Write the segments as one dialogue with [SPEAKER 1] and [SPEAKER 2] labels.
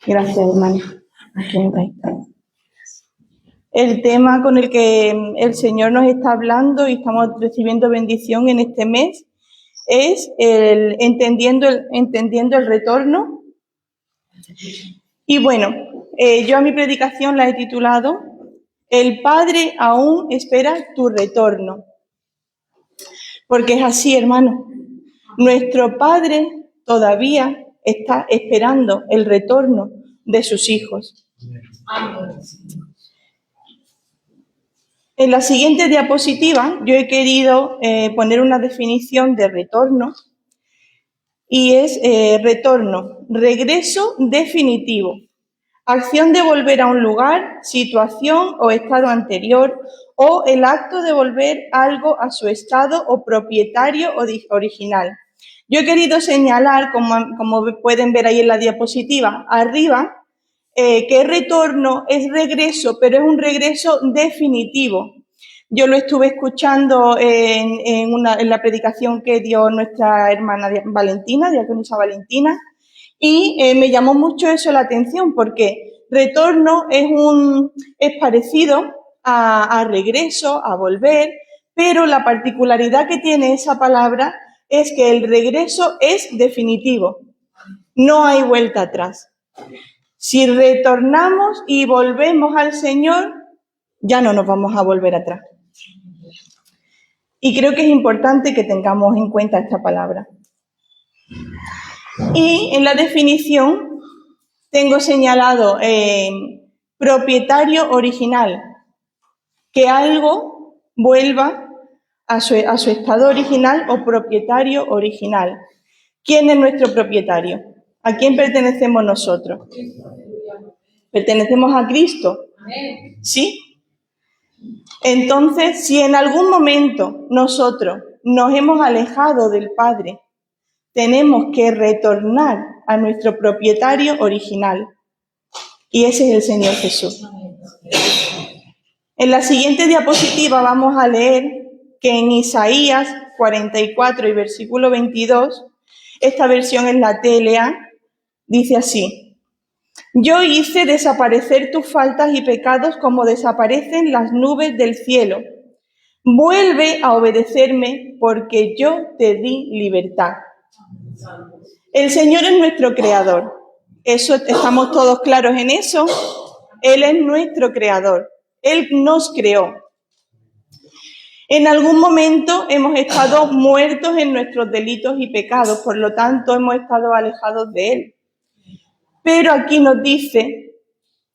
[SPEAKER 1] Gracias, hermano. Ahí está. El tema con el que el Señor nos está hablando y estamos recibiendo bendición en este mes es entendiendo el retorno. Y bueno, yo a mi predicación la he titulado El Padre aún espera tu retorno. Porque es así, hermano. Nuestro Padre todavía está esperando el retorno de sus hijos. En la siguiente diapositiva yo he querido poner una definición de retorno y es retorno, regreso definitivo, acción de volver a un lugar, situación o estado anterior o el acto de volver algo a su estado o propietario o original. Yo he querido señalar, como pueden ver ahí en la diapositiva, arriba, que retorno es regreso, pero es un regreso definitivo. Yo lo estuve escuchando en la predicación que dio nuestra hermana Valentina, diaconisa Valentina, y me llamó mucho eso la atención, porque retorno es parecido a regreso, a volver, pero la particularidad que tiene esa palabra es que el regreso es definitivo, no hay vuelta atrás. Si retornamos y volvemos al Señor, ya no nos vamos a volver atrás. Y creo que es importante que tengamos en cuenta esta palabra. Y en la definición tengo señalado propietario original, que algo vuelva a su estado original o propietario original. ¿Quién es nuestro propietario? ¿A quién pertenecemos nosotros? ¿Pertenecemos a Cristo? ¿Sí? Entonces, si en algún momento nosotros nos hemos alejado del Padre, tenemos que retornar a nuestro propietario original. Y ese es el Señor Jesús. En la siguiente diapositiva vamos a leer que en Isaías 44 y versículo 22, esta versión es la TLA, dice así: Yo hice desaparecer tus faltas y pecados como desaparecen las nubes del cielo. Vuelve a obedecerme porque yo te di libertad. El Señor es nuestro creador. Eso, estamos todos claros en eso. Él es nuestro creador. Él nos creó. En algún momento hemos estado muertos en nuestros delitos y pecados, por lo tanto hemos estado alejados de Él. Pero aquí nos dice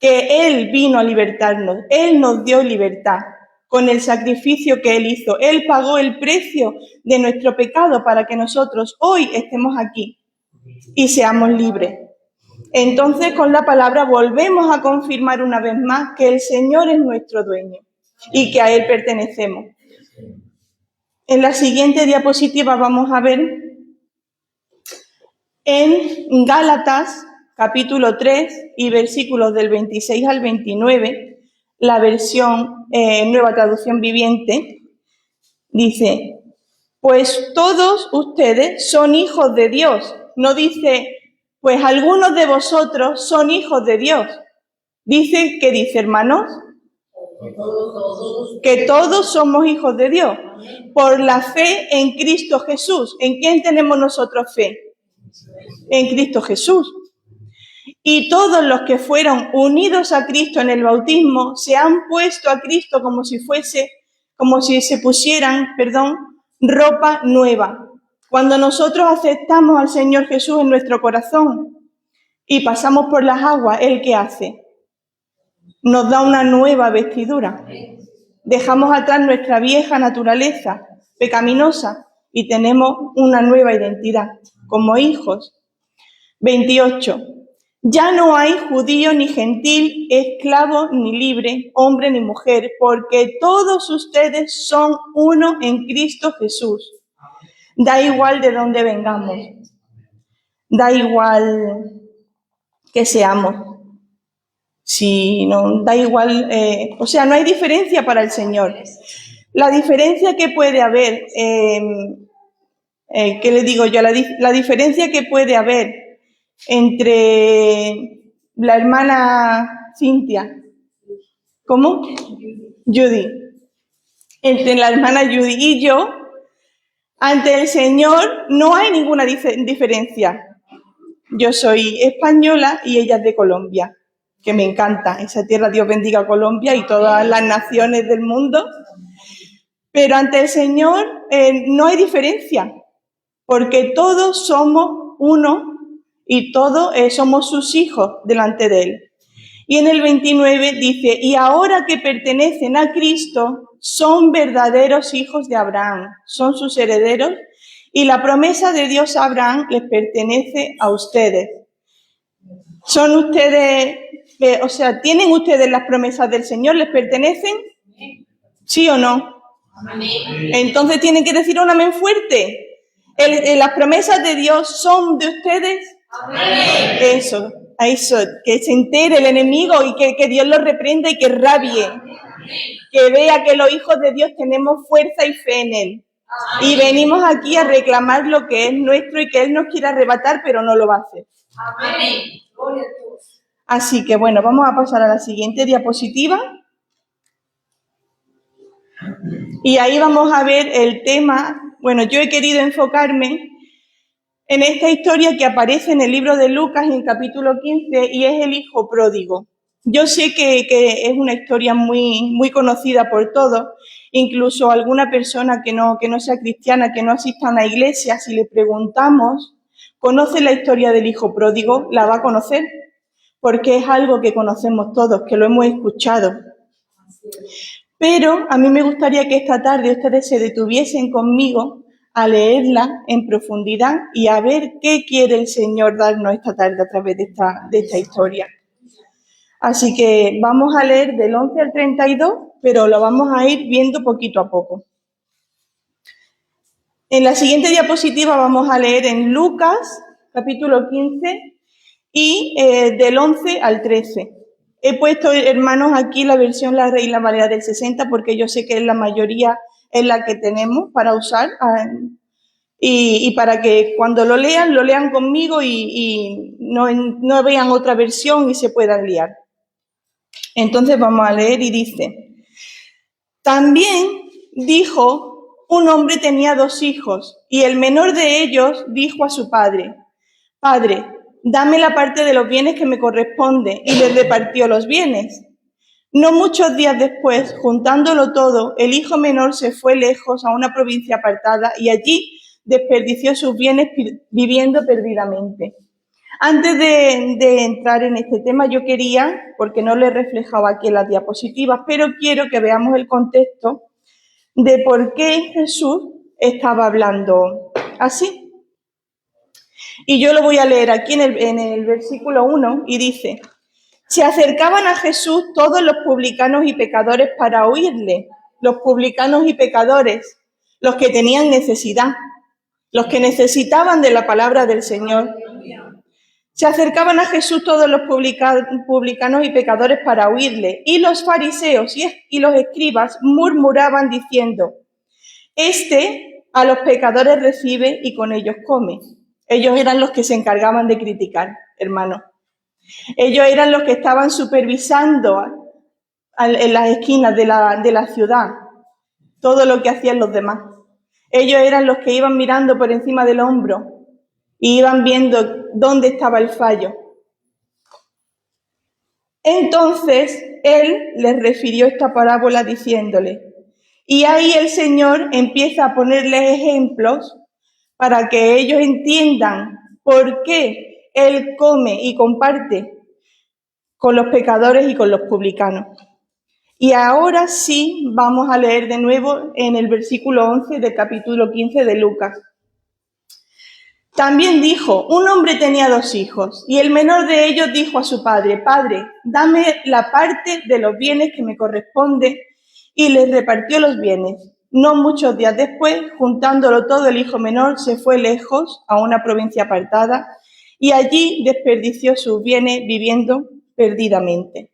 [SPEAKER 1] que Él vino a libertarnos, Él nos dio libertad con el sacrificio que Él hizo. Él pagó el precio de nuestro pecado para que nosotros hoy estemos aquí y seamos libres. Entonces, con la palabra volvemos a confirmar una vez más que el Señor es nuestro dueño y que a Él pertenecemos. En la siguiente diapositiva vamos a ver en Gálatas, capítulo 3 y versículos del 26 al 29, la versión Nueva Traducción Viviente, dice: Pues todos ustedes son hijos de Dios. No dice, pues algunos de vosotros son hijos de Dios. Dice, ¿qué dice, hermanos? Que todos somos hijos de Dios. Por la fe en Cristo Jesús. ¿En quién tenemos nosotros fe? En Cristo Jesús. Y todos los que fueron unidos a Cristo en el bautismo se han puesto a Cristo como si se pusieran, ropa nueva. Cuando nosotros aceptamos al Señor Jesús en nuestro corazón y pasamos por las aguas, ¿Él qué hace? Nos da una nueva vestidura. Dejamos atrás nuestra vieja naturaleza pecaminosa y tenemos una nueva identidad como hijos. 28. Ya no hay judío ni gentil, esclavo ni libre, hombre ni mujer, porque todos ustedes son uno en Cristo Jesús. Da igual de dónde vengamos, da igual que seamos, si no, da igual, no hay diferencia para el Señor. La diferencia que puede haber, ¿qué le digo yo? La diferencia que puede haber entre la hermana Cintia. ¿Cómo? Judy. Entre la hermana Judy y yo, ante el Señor no hay ninguna diferencia. Yo soy española y ella es de Colombia, que me encanta. Esa tierra, Dios bendiga a Colombia y todas las naciones del mundo. Pero ante el Señor no hay diferencia, porque todos somos uno y todos somos sus hijos delante de Él. Y en el 29 dice, y ahora que pertenecen a Cristo, son verdaderos hijos de Abraham, son sus herederos, y la promesa de Dios a Abraham les pertenece a ustedes. ¿Son ustedes, tienen ustedes las promesas del Señor? ¿Les pertenecen? ¿Sí o no? Amén. Entonces tienen que decir un amén fuerte. ¿Las promesas de Dios son de ustedes? Amén. Eso, que se entere el enemigo y que Dios lo reprenda y que rabie. Amén. Que vea que los hijos de Dios tenemos fuerza y fe en Él. Amén. Y venimos aquí a reclamar lo que es nuestro y que Él nos quiere arrebatar, pero no lo va a hacer. Amén. Gloria a Dios. Así que bueno, vamos a pasar a la siguiente diapositiva. Y ahí vamos a ver el tema. Bueno, yo he querido enfocarme en esta historia que aparece en el libro de Lucas, en el capítulo 15, y es el hijo pródigo. Yo sé que es una historia muy, muy conocida por todos, incluso alguna persona que no sea cristiana, que no asista a una iglesia, si le preguntamos, ¿conoce la historia del hijo pródigo? La va a conocer, porque es algo que conocemos todos, que lo hemos escuchado. Pero a mí me gustaría que esta tarde ustedes se detuviesen conmigo a leerla en profundidad y a ver qué quiere el Señor darnos esta tarde a través de esta historia. Así que vamos a leer del 11 al 32, pero lo vamos a ir viendo poquito a poco. En la siguiente diapositiva vamos a leer en Lucas, capítulo 15, y del 11 al 13. He puesto, hermanos, aquí la versión La Reina Valera del 60 porque yo sé que la mayoría es la que tenemos para usar y para que cuando lo lean conmigo y no vean otra versión y se puedan liar. Entonces vamos a leer y dice, también dijo, un hombre tenía 2 hijos y el menor de ellos dijo a su padre, Padre, dame la parte de los bienes que me corresponde, y le repartió los bienes. No muchos días después, juntándolo todo, el hijo menor se fue lejos a una provincia apartada y allí desperdició sus bienes viviendo perdidamente. Antes de entrar en este tema, yo quería, porque no lo he reflejado aquí en las diapositivas, pero quiero que veamos el contexto de por qué Jesús estaba hablando así. Y yo lo voy a leer aquí en el versículo 1 y dice, se acercaban a Jesús todos los publicanos y pecadores para oírle. Los publicanos y pecadores, los que tenían necesidad, los que necesitaban de la palabra del Señor. Se acercaban a Jesús todos los publicanos y pecadores para oírle. Y los fariseos y los escribas murmuraban diciendo, este a los pecadores recibe y con ellos come. Ellos eran los que se encargaban de criticar, hermano. Ellos eran los que estaban supervisando en las esquinas de la ciudad todo lo que hacían los demás. Ellos eran los que iban mirando por encima del hombro y iban viendo dónde estaba el fallo. Entonces, él les refirió esta parábola diciéndole, y ahí el Señor empieza a ponerles ejemplos para que ellos entiendan por qué Él come y comparte con los pecadores y con los publicanos. Y ahora sí vamos a leer de nuevo en el versículo 11 del capítulo 15 de Lucas. También dijo, un hombre tenía 2 hijos, y el menor de ellos dijo a su padre, Padre, dame la parte de los bienes que me corresponde, y les repartió los bienes. No muchos días después, juntándolo todo, el hijo menor se fue lejos a una provincia apartada, y allí desperdició sus bienes viviendo perdidamente.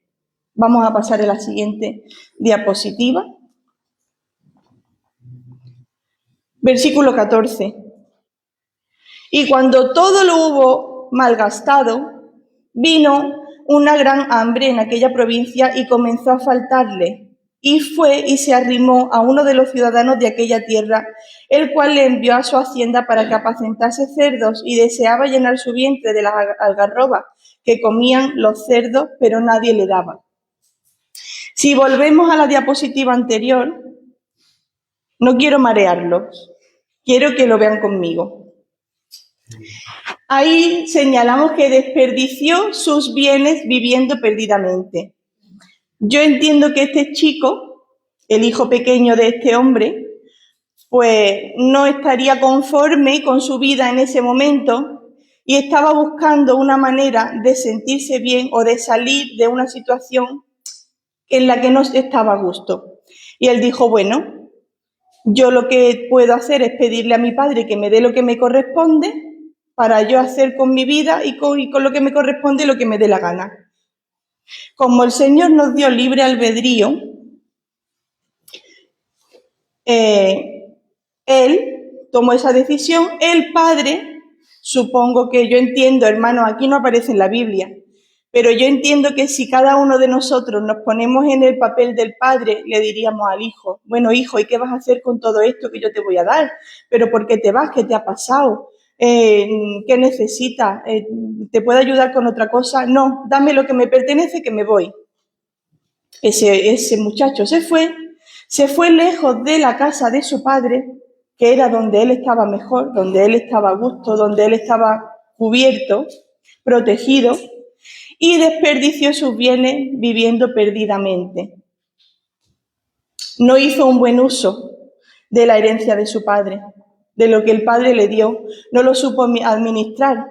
[SPEAKER 1] Vamos a pasar a la siguiente diapositiva. Versículo 14. Y cuando todo lo hubo malgastado, vino una gran hambre en aquella provincia y comenzó a faltarle. Y fue y se arrimó a uno de los ciudadanos de aquella tierra, el cual le envió a su hacienda para que apacentase cerdos, y deseaba llenar su vientre de las algarrobas que comían los cerdos, pero nadie le daba. Si volvemos a la diapositiva anterior, no quiero marearlos, quiero que lo vean conmigo. Ahí señalamos que desperdició sus bienes viviendo perdidamente. Yo entiendo que este chico, el hijo pequeño de este hombre, pues no estaría conforme con su vida en ese momento y estaba buscando una manera de sentirse bien o de salir de una situación en la que no estaba a gusto. Y él dijo, bueno, yo lo que puedo hacer es pedirle a mi padre que me dé lo que me corresponde para yo hacer con mi vida y con lo que me corresponde lo que me dé la gana. Como el Señor nos dio libre albedrío, él tomó esa decisión. El padre, supongo que yo entiendo, hermanos, aquí no aparece en la Biblia, pero yo entiendo que si cada uno de nosotros nos ponemos en el papel del padre, le diríamos al hijo, bueno, hijo, ¿y qué vas a hacer con todo esto que yo te voy a dar? ¿Pero por qué te vas? ¿Qué te ha pasado? ¿Qué necesitas? ¿Te puedo ayudar con otra cosa? No, dame lo que me pertenece, que me voy. Ese muchacho se fue lejos de la casa de su padre, que era donde él estaba mejor, donde él estaba a gusto, donde él estaba cubierto, protegido, y desperdició sus bienes viviendo perdidamente. No hizo un buen uso de la herencia de su padre, de lo que el padre le dio, no lo supo administrar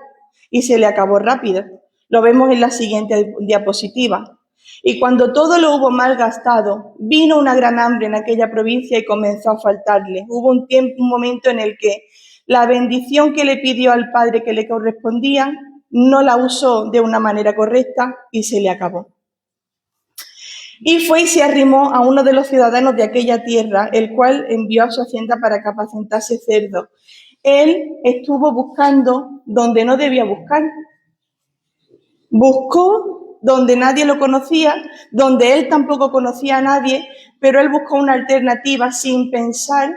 [SPEAKER 1] y se le acabó rápido. Lo vemos en la siguiente diapositiva. Y cuando todo lo hubo malgastado, vino una gran hambre en aquella provincia y comenzó a faltarle. Hubo un momento en el que la bendición que le pidió al padre que le correspondía no la usó de una manera correcta y se le acabó. Y fue y se arrimó a uno de los ciudadanos de aquella tierra, el cual envió a su hacienda para que apacentase cerdos. Él estuvo buscando donde no debía buscar. Buscó donde nadie lo conocía, donde él tampoco conocía a nadie, pero él buscó una alternativa sin pensar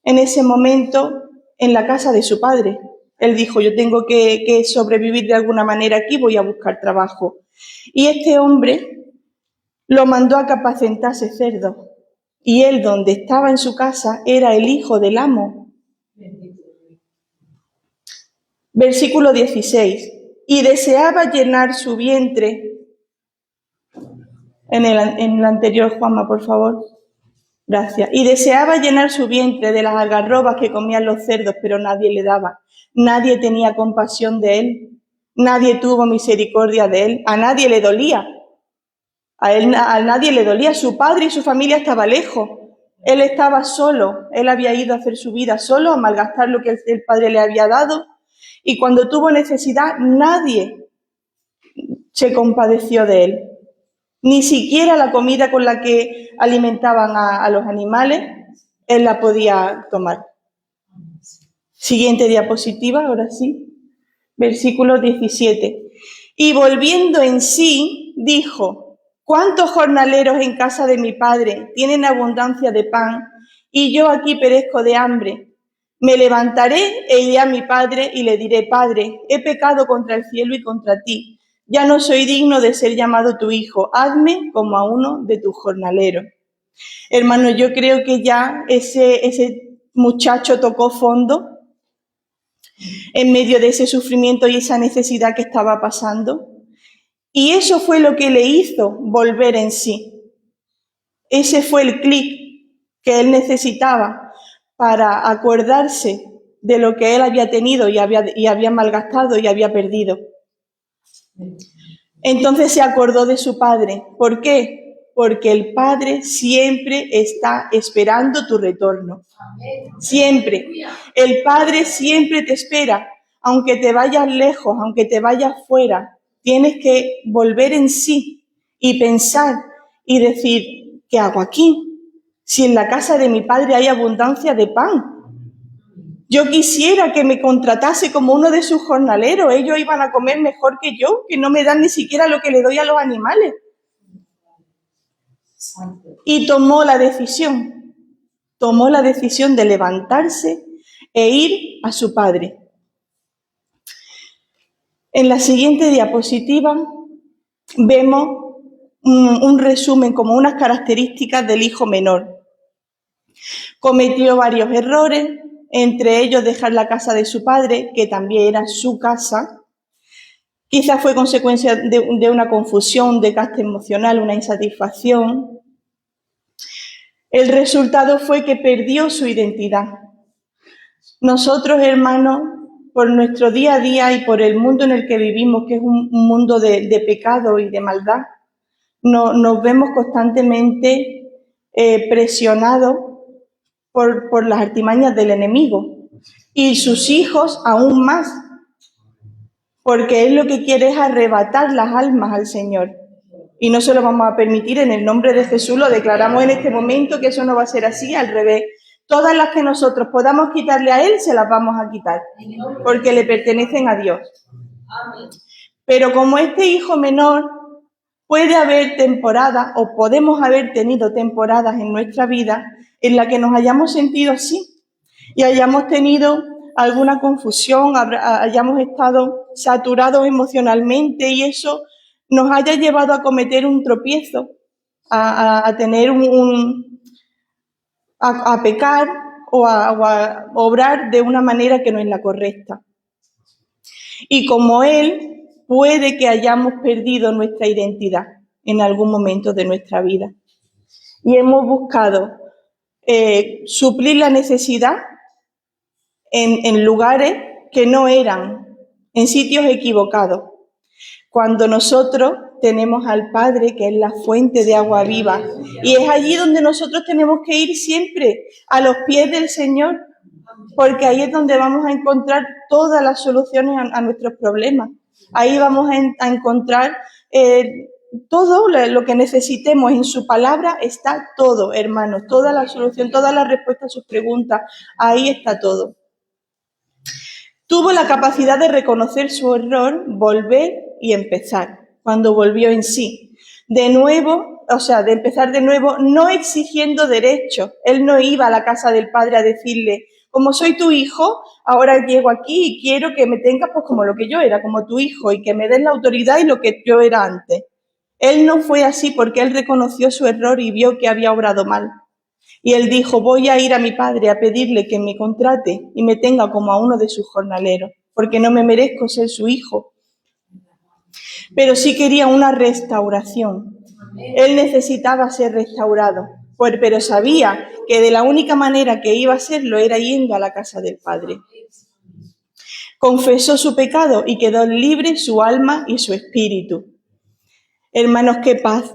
[SPEAKER 1] en ese momento en la casa de su padre. Él dijo, yo tengo que sobrevivir de alguna manera aquí, voy a buscar trabajo. Y este hombre lo mandó a que apacentase cerdos. Y él, donde estaba en su casa, era el hijo del amo. Versículo 16. Y deseaba llenar su vientre. En el anterior, Juanma, por favor. Gracias. Y deseaba llenar su vientre de las algarrobas que comían los cerdos, pero nadie le daba. Nadie tenía compasión de él. Nadie tuvo misericordia de él. A nadie le dolía. A nadie le dolía. Su padre y su familia estaban lejos. Él estaba solo. Él había ido a hacer su vida solo, a malgastar lo que el padre le había dado. Y cuando tuvo necesidad, nadie se compadeció de él. Ni siquiera la comida con la que alimentaban a los animales, él la podía tomar. Siguiente diapositiva, ahora sí. Versículo 17. Y volviendo en sí, dijo, ¿cuántos jornaleros en casa de mi padre tienen abundancia de pan y yo aquí perezco de hambre? Me levantaré e iré a mi padre y le diré, Padre, he pecado contra el cielo y contra ti. Ya no soy digno de ser llamado tu hijo. Hazme como a uno de tus jornaleros. Hermano, yo creo que ya ese muchacho tocó fondo en medio de ese sufrimiento y esa necesidad que estaba pasando. Y eso fue lo que le hizo volver en sí. Ese fue el clic que él necesitaba para acordarse de lo que él había tenido y había malgastado y había perdido. Entonces se acordó de su padre. ¿Por qué? Porque el padre siempre está esperando tu retorno. Siempre. El padre siempre te espera. Aunque te vayas lejos, aunque te vayas fuera, tienes que volver en sí y pensar y decir, ¿qué hago aquí? Si en la casa de mi padre hay abundancia de pan. Yo quisiera que me contratase como uno de sus jornaleros. Ellos iban a comer mejor que yo, que no me dan ni siquiera lo que le doy a los animales. Y tomó la decisión de levantarse e ir a su padre. En la siguiente diapositiva vemos un resumen, como unas características del hijo menor. Cometió varios errores, entre ellos dejar la casa de su padre, que también era su casa. Quizás fue consecuencia de una confusión, de gasto emocional, una insatisfacción. El resultado fue que perdió su identidad. Nosotros, hermanos, por nuestro día a día y por el mundo en el que vivimos, que es un mundo de pecado y de maldad, nos vemos constantemente presionados por las artimañas del enemigo, y sus hijos aún más, porque él lo que quiere es arrebatar las almas al Señor. Y no se lo vamos a permitir. En el nombre de Jesús lo declaramos en este momento, que eso no va a ser así, al revés. Todas las que nosotros podamos quitarle a Él, se las vamos a quitar, porque le pertenecen a Dios. Pero como este hijo menor, puede haber temporadas, o podemos haber tenido temporadas en nuestra vida en la que nos hayamos sentido así y hayamos tenido alguna confusión, hayamos estado saturados emocionalmente, y eso nos haya llevado a cometer un tropiezo, a tener a pecar o a obrar de una manera que no es la correcta. Y como él, puede que hayamos perdido nuestra identidad en algún momento de nuestra vida. Y hemos buscado suplir la necesidad en lugares que no eran, en sitios equivocados. Cuando nosotros tenemos al Padre, que es la fuente de agua viva, y es allí donde nosotros tenemos que ir siempre, a los pies del Señor, porque ahí es donde vamos a encontrar todas las soluciones a nuestros problemas. Ahí vamos a encontrar todo lo que necesitemos. En su palabra está todo, hermanos, toda la solución, toda la respuesta a sus preguntas, ahí está todo. Tuvo la capacidad de reconocer su error, volver y empezar, cuando volvió en sí. De nuevo, de empezar de nuevo, no exigiendo derechos. Él no iba a la casa del padre a decirle: como soy tu hijo, ahora llego aquí y quiero que me tengas pues como lo que yo era, como tu hijo, y que me den la autoridad y lo que yo era antes. Él no fue así, porque él reconoció su error y vio que había obrado mal. Y él dijo: voy a ir a mi padre a pedirle que me contrate y me tenga como a uno de sus jornaleros, porque no me merezco ser su hijo. Pero sí quería una restauración. Él necesitaba ser restaurado, pero sabía que de la única manera que iba a hacerlo era yendo a la casa del Padre. Confesó su pecado y quedó libre su alma y su espíritu. Hermanos, qué paz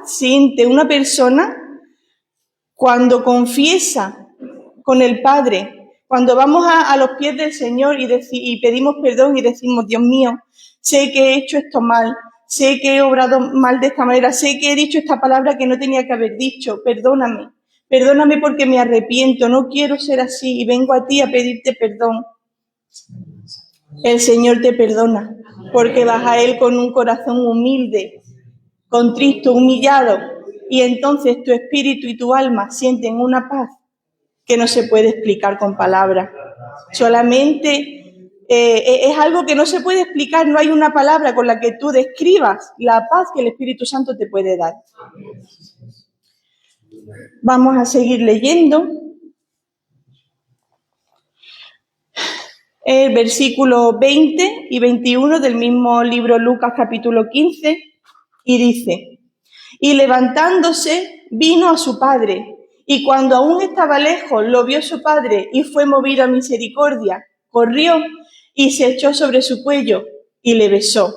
[SPEAKER 1] siente una persona cuando confiesa con el Padre, cuando vamos a los pies del Señor y pedimos perdón y decimos: Dios mío, sé que he hecho esto mal, sé que he obrado mal de esta manera, sé que he dicho esta palabra que no tenía que haber dicho, perdóname porque me arrepiento, no quiero ser así y vengo a ti a pedirte perdón. El Señor te perdona, porque vas a Él con un corazón humilde, contrito, humillado, y entonces tu espíritu y tu alma sienten una paz que no se puede explicar con palabras. Solamente es algo que no se puede explicar, no hay una palabra con la que tú describas la paz que el Espíritu Santo te puede dar. Vamos a seguir leyendo. El versículo 20 y 21 del mismo libro Lucas capítulo 15, y dice: y levantándose vino a su padre, y cuando aún estaba lejos lo vio su padre y fue movido a misericordia, corrió y se echó sobre su cuello y le besó.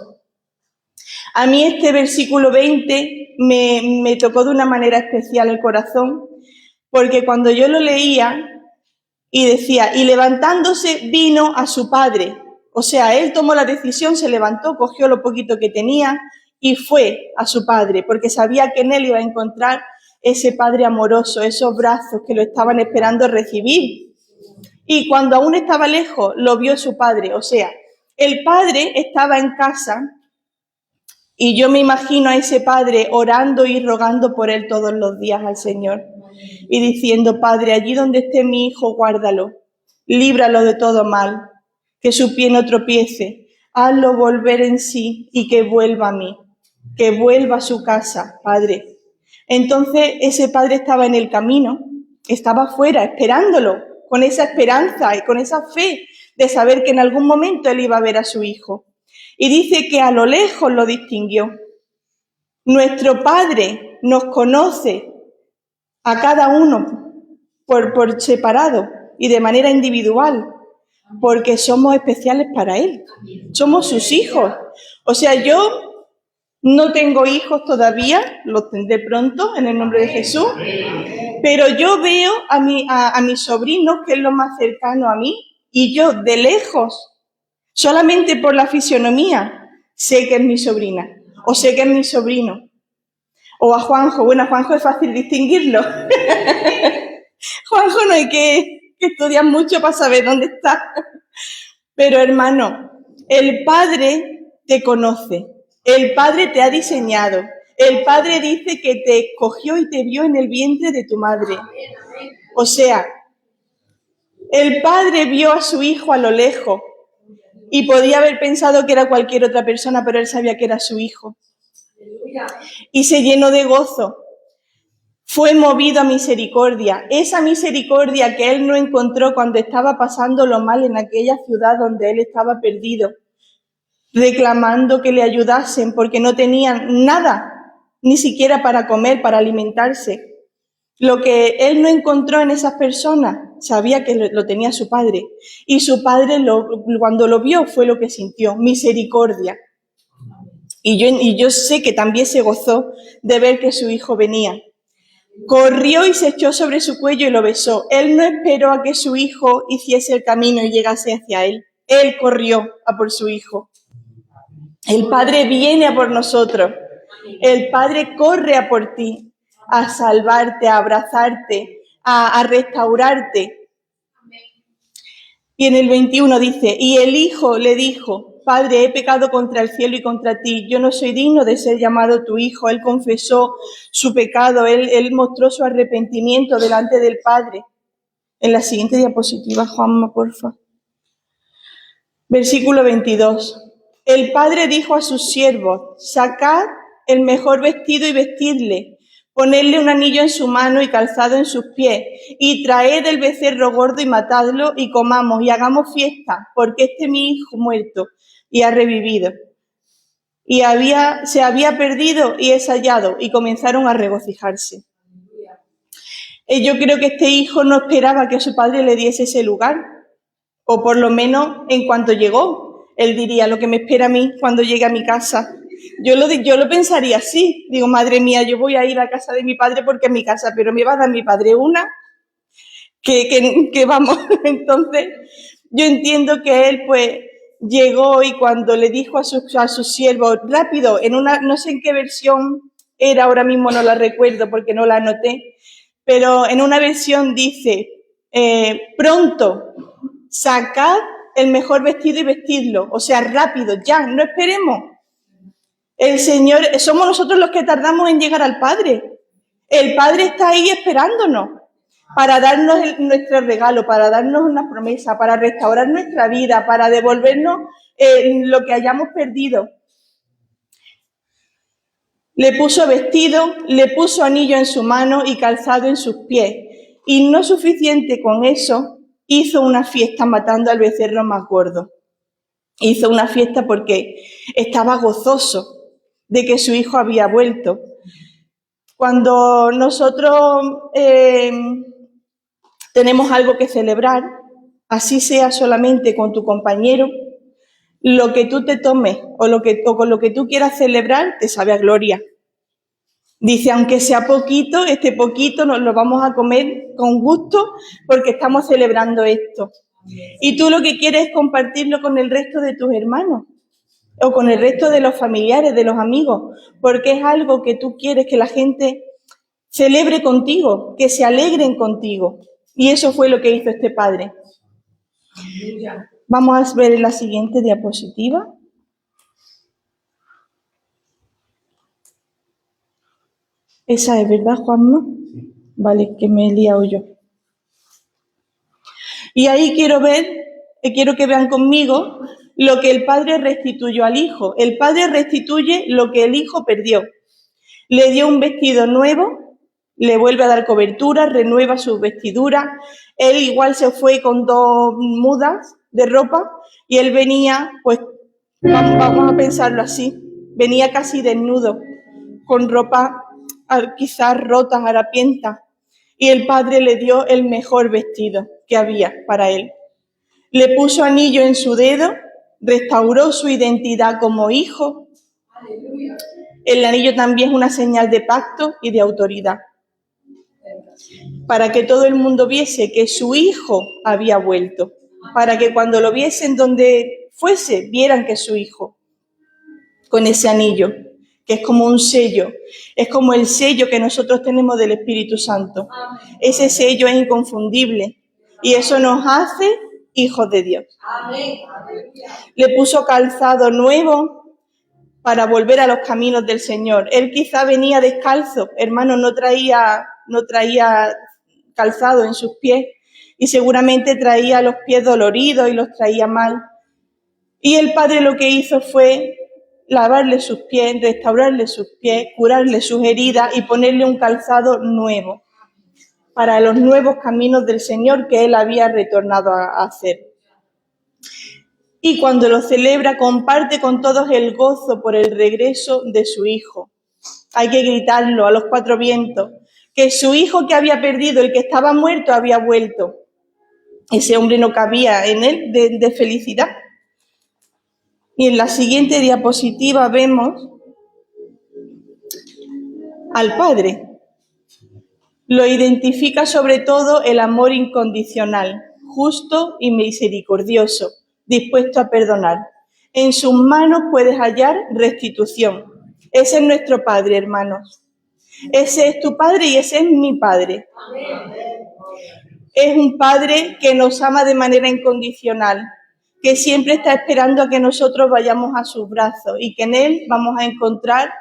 [SPEAKER 1] A mí este versículo 20 me tocó de una manera especial el corazón, porque cuando yo lo leía y decía: y levantándose vino a su padre, o sea, él tomó la decisión, se levantó, cogió lo poquito que tenía y fue a su padre, porque sabía que en él iba a encontrar ese padre amoroso, esos brazos que lo estaban esperando recibir. Y cuando aún estaba lejos, lo vio su padre. O sea, el padre estaba en casa y yo me imagino a ese padre orando y rogando por él todos los días al Señor y diciendo: Padre, allí donde esté mi hijo, guárdalo, líbralo de todo mal, que su pie no tropiece, hazlo volver en sí y que vuelva a mí, que vuelva a su casa, Padre. Entonces ese padre estaba en el camino, estaba fuera esperándolo, con esa esperanza y con esa fe de saber que en algún momento él iba a ver a su hijo. Y dice que a lo lejos lo distinguió. Nuestro Padre nos conoce a cada uno por separado y de manera individual, porque somos especiales para Él. Somos sus hijos. O sea, yo no tengo hijos todavía, los tendré pronto en el nombre de Jesús, pero yo veo a mis sobrinos, que es lo más cercano a mí, y yo de lejos, solamente por la fisionomía, sé que es mi sobrina, o sé que es mi sobrino. O a Juanjo. Bueno, a Juanjo es fácil distinguirlo. Juanjo no hay que estudiar mucho para saber dónde está. Pero hermano, el Padre te conoce, el Padre te ha diseñado, el Padre dice que te escogió y te vio en el vientre de tu madre. O sea, el Padre vio a su hijo a lo lejos y podía haber pensado que era cualquier otra persona, pero él sabía que era su hijo. Y se llenó de gozo. Fue movido a misericordia, esa misericordia que él no encontró cuando estaba pasando lo mal en aquella ciudad donde él estaba perdido, reclamando que le ayudasen porque no tenían nada, ni siquiera para comer, para alimentarse. Lo que él no encontró en esas personas, sabía que lo tenía su padre. Y su padre, cuando lo vio, fue lo que sintió, misericordia. Y yo sé que también se gozó de ver que su hijo venía. Corrió y se echó sobre su cuello y lo besó. Él no esperó a que su hijo hiciese el camino y llegase hacia él. Él corrió a por su hijo. El Padre viene a por nosotros. El Padre corre a por ti, a salvarte, a abrazarte, a restaurarte. Y en el 21 dice: y el hijo le dijo: Padre, he pecado contra el cielo y contra ti, yo no soy digno de ser llamado tu hijo. Él confesó su pecado, él mostró su arrepentimiento delante del Padre. En la siguiente diapositiva, Juanma, porfa. Versículo 22. El Padre dijo a sus siervos: sacad el mejor vestido y vestidle, ponedle un anillo en su mano y calzado en sus pies, y traed el becerro gordo y matadlo, y comamos y hagamos fiesta, porque este mi hijo muerto y ha revivido. Y se había perdido y es hallado, y comenzaron a regocijarse. Yo creo que este hijo no esperaba que su padre le diese ese lugar, o por lo menos en cuanto llegó, él diría: lo que me espera a mí cuando llegue a mi casa. Yo lo pensaría así, digo: madre mía, yo voy a ir a casa de mi padre porque es mi casa, pero me va a dar mi padre una que vamos. Entonces, yo entiendo que él pues llegó y cuando le dijo a sus siervos, rápido, en una, no sé en qué versión era, ahora mismo no la recuerdo porque no la anoté, pero en una versión dice: pronto, sacad el mejor vestido y vestidlo. O sea, rápido, ya, no esperemos. El Señor, somos nosotros los que tardamos en llegar al Padre. El Padre está ahí esperándonos para darnos nuestro regalo, para darnos una promesa, para restaurar nuestra vida, para devolvernos lo que hayamos perdido. Le puso vestido, le puso anillo en su mano y calzado en sus pies. Y no suficiente con eso, hizo una fiesta matando al becerro más gordo. Hizo una fiesta porque estaba gozoso de que su hijo había vuelto. Cuando nosotros tenemos algo que celebrar, así sea solamente con tu compañero, lo que tú te tomes o con lo que tú quieras celebrar te sabe a gloria. Dice: aunque sea poquito, este poquito nos lo vamos a comer con gusto porque estamos celebrando esto. Y tú lo que quieres es compartirlo con el resto de tus hermanos o con el resto de los familiares, de los amigos, porque es algo que tú quieres que la gente celebre contigo, que se alegren contigo. Y eso fue lo que hizo este padre. Vamos a ver en la siguiente diapositiva. Esa es, ¿verdad, Juanma? Vale, que me he liado yo. Y ahí quiero que vean conmigo lo que el padre restituyó al hijo. El padre restituye lo que el hijo perdió. Le dio un vestido nuevo, le vuelve a dar cobertura, renueva sus vestiduras. Él igual se fue con 2 mudas de ropa y él venía, pues, vamos a pensarlo así, venía casi desnudo, con ropa quizás rotas, harapientas. Y el padre le dio el mejor vestido que había para él. Le puso anillo en su dedo, restauró su identidad como hijo. Aleluya. El anillo también es una señal de pacto y de autoridad, para que todo el mundo viese que su hijo había vuelto, para que cuando lo viesen donde fuese, vieran que es su hijo, con ese anillo, que es como un sello, es como el sello que nosotros tenemos del Espíritu Santo. Ese sello es inconfundible y eso nos hace hijos de Dios. Le puso calzado nuevo para volver a los caminos del Señor. Él quizá venía descalzo, hermano, no traía calzado en sus pies y seguramente traía los pies doloridos y los traía mal. Y el padre lo que hizo fue lavarle sus pies, restaurarle sus pies, curarle sus heridas y ponerle un calzado nuevo para los nuevos caminos del Señor que él había retornado a hacer. Y cuando lo celebra, comparte con todos el gozo por el regreso de su hijo. Hay que gritarlo a los 4 vientos, que su hijo que había perdido, el que estaba muerto, había vuelto. Ese hombre no cabía en él de felicidad. Y en la siguiente diapositiva vemos al Padre. Lo identifica sobre todo el amor incondicional, justo y misericordioso, dispuesto a perdonar. En sus manos puedes hallar restitución. Ese es nuestro Padre, hermanos. Ese es tu Padre y ese es mi Padre. Es un Padre que nos ama de manera incondicional, que siempre está esperando a que nosotros vayamos a sus brazos y que en Él vamos a encontrar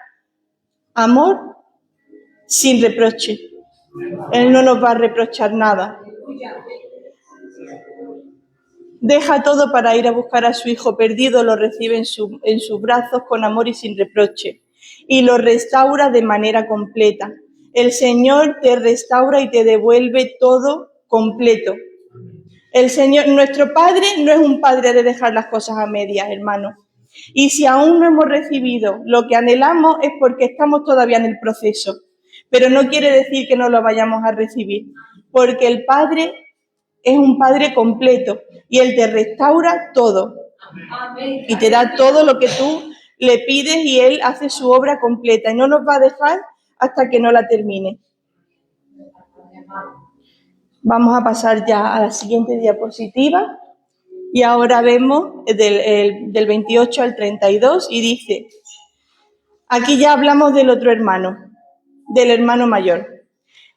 [SPEAKER 1] amor sin reproche. Él no nos va a reprochar nada. Deja todo para ir a buscar a su hijo perdido, lo recibe en sus brazos con amor y sin reproche y lo restaura de manera completa. El Señor te restaura y te devuelve todo completo. El Señor, nuestro Padre, no es un Padre de dejar las cosas a medias, hermano. Y si aún no hemos recibido lo que anhelamos es porque estamos todavía en el proceso. Pero no quiere decir que no lo vayamos a recibir, porque el Padre es un Padre completo y Él te restaura todo. Y te da todo lo que tú le pides y Él hace su obra completa y no nos va a dejar hasta que no la termine. Vamos a pasar ya a la siguiente diapositiva y ahora vemos del 28 al 32 y dice, aquí ya hablamos del otro hermano, del hermano mayor.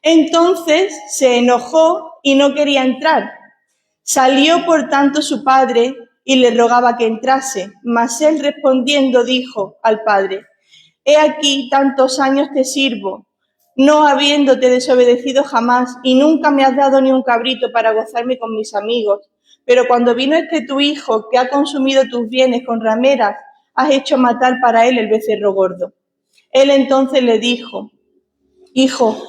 [SPEAKER 1] Entonces se enojó y no quería entrar. Salió por tanto su padre y le rogaba que entrase, mas él respondiendo dijo al padre, he aquí tantos años te sirvo, no habiéndote desobedecido jamás, y nunca me has dado ni un cabrito para gozarme con mis amigos. Pero cuando vino tu hijo, que ha consumido tus bienes con rameras, has hecho matar para él el becerro gordo. Él entonces le dijo, hijo,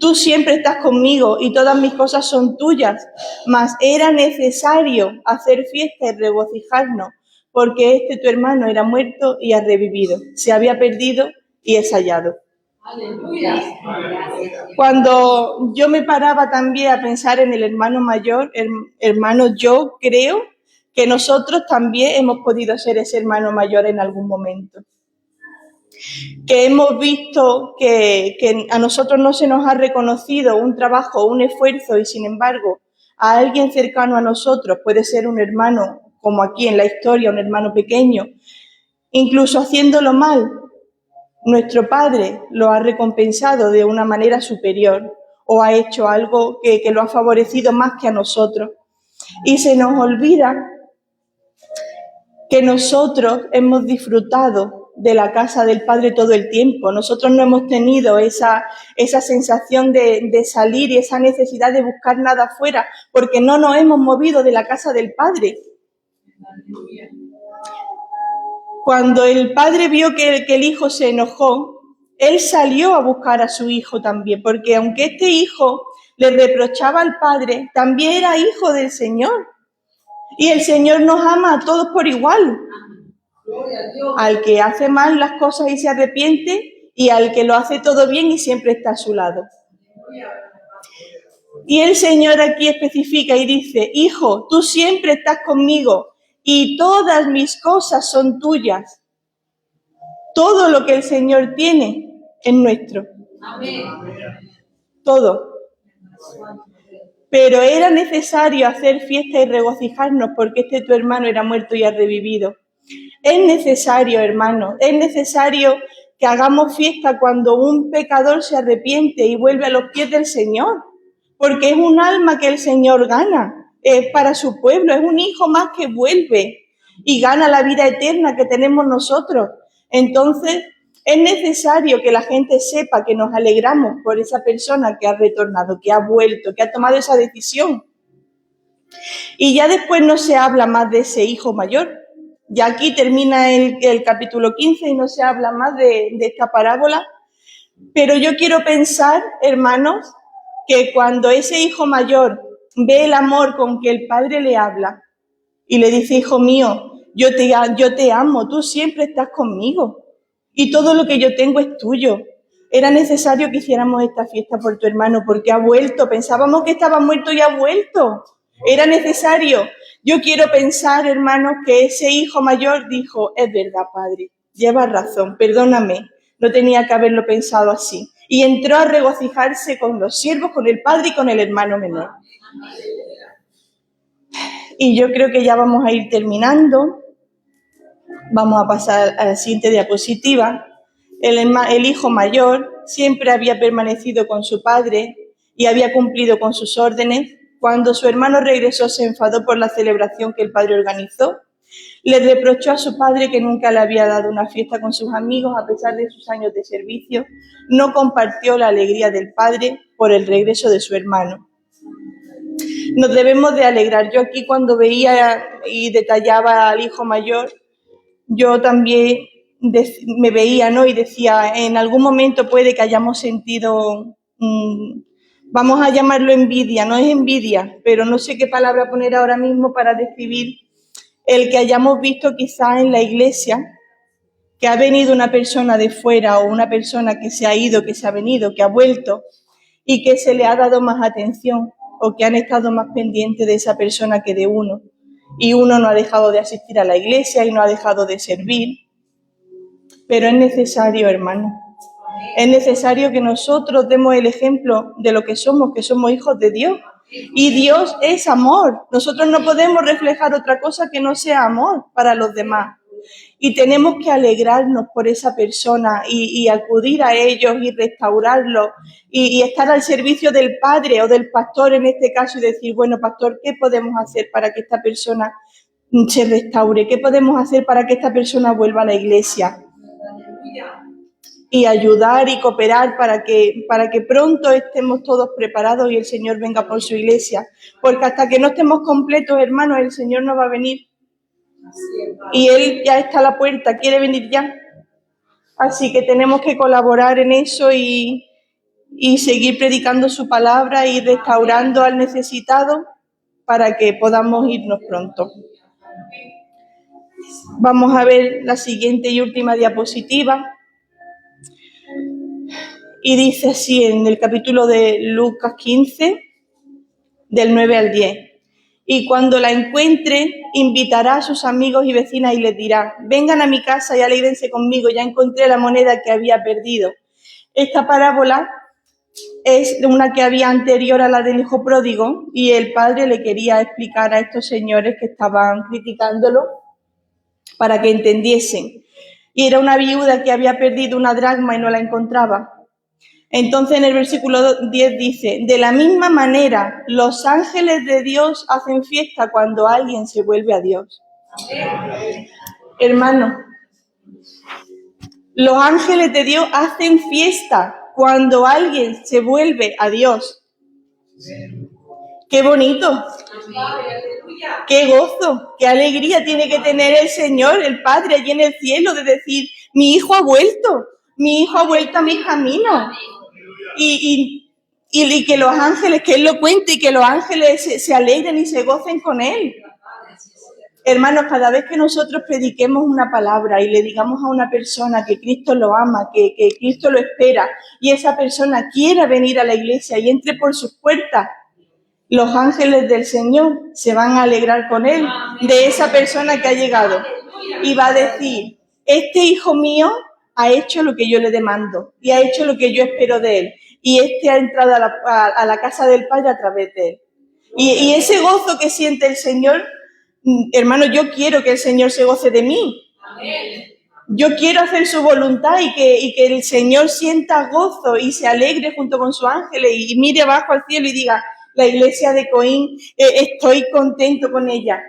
[SPEAKER 1] tú siempre estás conmigo y todas mis cosas son tuyas, mas era necesario hacer fiesta y regocijarnos, porque tu hermano era muerto y ha revivido, se había perdido y es hallado. Aleluya. Cuando yo me paraba también a pensar en el hermano mayor, hermano, yo creo que nosotros también hemos podido ser ese hermano mayor en algún momento. Que hemos visto que a nosotros no se nos ha reconocido un trabajo, un esfuerzo y sin embargo a alguien cercano a nosotros, puede ser un hermano, como aquí en la historia, un hermano pequeño, incluso haciéndolo mal, nuestro Padre lo ha recompensado de una manera superior o ha hecho algo que lo ha favorecido más que a nosotros. Y se nos olvida que nosotros hemos disfrutado de la casa del Padre todo el tiempo. Nosotros no hemos tenido esa sensación de salir y esa necesidad de buscar nada afuera, porque no nos hemos movido de la casa del Padre. Cuando el padre vio que el hijo se enojó, él salió a buscar a su hijo también, porque aunque este hijo le reprochaba al padre, también era hijo del Señor. Y el Señor nos ama a todos por igual. Al que hace mal las cosas y se arrepiente, y al que lo hace todo bien y siempre está a su lado. Y el Señor aquí especifica y dice: hijo, tú siempre estás conmigo y todas mis cosas son tuyas. Todo lo que el Señor tiene es nuestro. Amén. Todo. Pero era necesario hacer fiesta y regocijarnos porque tu hermano era muerto y ha revivido. Es necesario, hermano, es necesario que hagamos fiesta cuando un pecador se arrepiente y vuelve a los pies del Señor, porque es un alma que el Señor gana, es para su pueblo, es un hijo más que vuelve y gana la vida eterna que tenemos nosotros. Entonces, es necesario que la gente sepa que nos alegramos por esa persona que ha retornado, que ha vuelto, que ha tomado esa decisión. Y ya después no se habla más de ese hijo mayor. Ya aquí termina el capítulo 15 y no se habla más de esta parábola. Pero yo quiero pensar, hermanos, que cuando ese hijo mayor ve el amor con que el padre le habla y le dice: hijo mío, yo te amo, tú siempre estás conmigo y todo lo que yo tengo es tuyo. Era necesario que hiciéramos esta fiesta por tu hermano porque ha vuelto. Pensábamos que estaba muerto y ha vuelto. Era necesario. Yo quiero pensar, hermanos, que ese hijo mayor dijo: es verdad, padre, llevas razón, perdóname, no tenía que haberlo pensado así. Y entró a regocijarse con los siervos, con el padre y con el hermano menor. Y yo creo que ya vamos a ir terminando. Vamos a pasar a la siguiente diapositiva. El hijo mayor siempre había permanecido con su padre y había cumplido con sus órdenes. Cuando su hermano regresó, se enfadó por la celebración que el padre organizó. Le reprochó a su padre que nunca le había dado una fiesta con sus amigos a pesar de sus años de servicio. No compartió la alegría del padre por el regreso de su hermano. Nos debemos de alegrar. Yo aquí, cuando veía y detallaba al hijo mayor, yo también me veía, ¿no? Y decía: en algún momento puede que hayamos sentido, vamos a llamarlo envidia, no es envidia, pero no sé qué palabra poner ahora mismo para describir el que hayamos visto quizás en la iglesia que ha venido una persona de fuera o una persona que se ha ido, que se ha venido, que ha vuelto y que se le ha dado más atención o que han estado más pendientes de esa persona que de uno. Y uno no ha dejado de asistir a la iglesia y no ha dejado de servir. Pero es necesario, hermano, es necesario que nosotros demos el ejemplo de lo que somos hijos de Dios. Y Dios es amor. Nosotros no podemos reflejar otra cosa que no sea amor para los demás. Y tenemos que alegrarnos por esa persona y acudir a ellos y restaurarlos y estar al servicio del padre o del pastor en este caso y decir: bueno, pastor, ¿qué podemos hacer para que esta persona se restaure? ¿Qué podemos hacer para que esta persona vuelva a la iglesia? Y ayudar y cooperar para que pronto estemos todos preparados y el Señor venga por su iglesia. Porque hasta que no estemos completos, hermanos, el Señor no va a venir. Y Él ya está a la puerta, quiere venir ya. Así que tenemos que colaborar en eso y seguir predicando su palabra y restaurando al necesitado para que podamos irnos pronto. Vamos a ver la siguiente y última diapositiva. Y dice así en el capítulo de Lucas 15, del 9 al 10. Y cuando la encuentre, invitará a sus amigos y vecinas y les dirá: vengan a mi casa y alégrense conmigo, ya encontré la moneda que había perdido. Esta parábola es una que había anterior a la del hijo pródigo y el padre le quería explicar a estos señores que estaban criticándolo para que entendiesen. Y era una viuda que había perdido una dracma y no la encontraba. Entonces en el versículo 10 dice, de la misma manera, los ángeles de Dios hacen fiesta cuando alguien se vuelve a Dios. Hermano, los ángeles de Dios hacen fiesta cuando alguien se vuelve a Dios. ¡Qué bonito! ¡Qué gozo! ¡Qué alegría tiene que tener el Señor, el Padre, allí en el cielo, de decir, mi hijo ha vuelto a mis caminos! Y que los ángeles, que Él lo cuente y que los ángeles se alegren y se gocen con Él. Hermanos, cada vez que nosotros prediquemos una palabra y le digamos a una persona que Cristo lo ama, que Cristo lo espera, y esa persona quiera venir a la iglesia y entre por sus puertas, los ángeles del Señor se van a alegrar con él, de esa persona que ha llegado. Y va a decir, este hijo mío ha hecho lo que yo le demando y ha hecho lo que yo espero de él. Y este ha entrado a la casa del Padre a través de él. Y ese gozo que siente el Señor, hermano, yo quiero que el Señor se goce de mí. Yo quiero hacer su voluntad y que el Señor sienta gozo y se alegre junto con sus ángeles y mire abajo al cielo y diga, la iglesia de Coín, estoy contento con ella.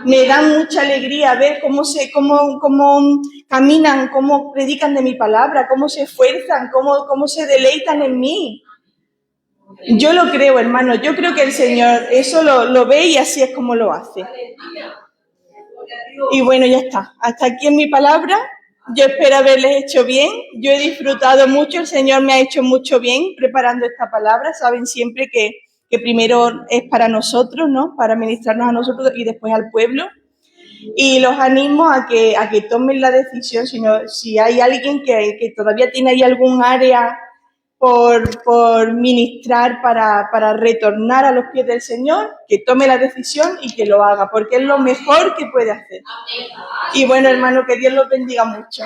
[SPEAKER 1] Me da mucha alegría ver cómo caminan, cómo predican de mi palabra, cómo se esfuerzan, cómo se deleitan en mí. Yo lo creo, hermano, yo creo que el Señor eso lo ve y así es como lo hace. Y bueno, ya está. Hasta aquí en mi palabra. Yo espero haberles hecho bien. Yo he disfrutado mucho. El Señor me ha hecho mucho bien preparando esta palabra. Saben siempre que primero es para nosotros, ¿no? Para ministrarnos a nosotros y después al pueblo. Y los animo a que tomen la decisión. Si hay alguien que todavía tiene ahí algún área por ministrar para retornar a los pies del Señor, que tome la decisión y que lo haga, porque es lo mejor que puede hacer. Y bueno, hermano, que Dios los bendiga mucho.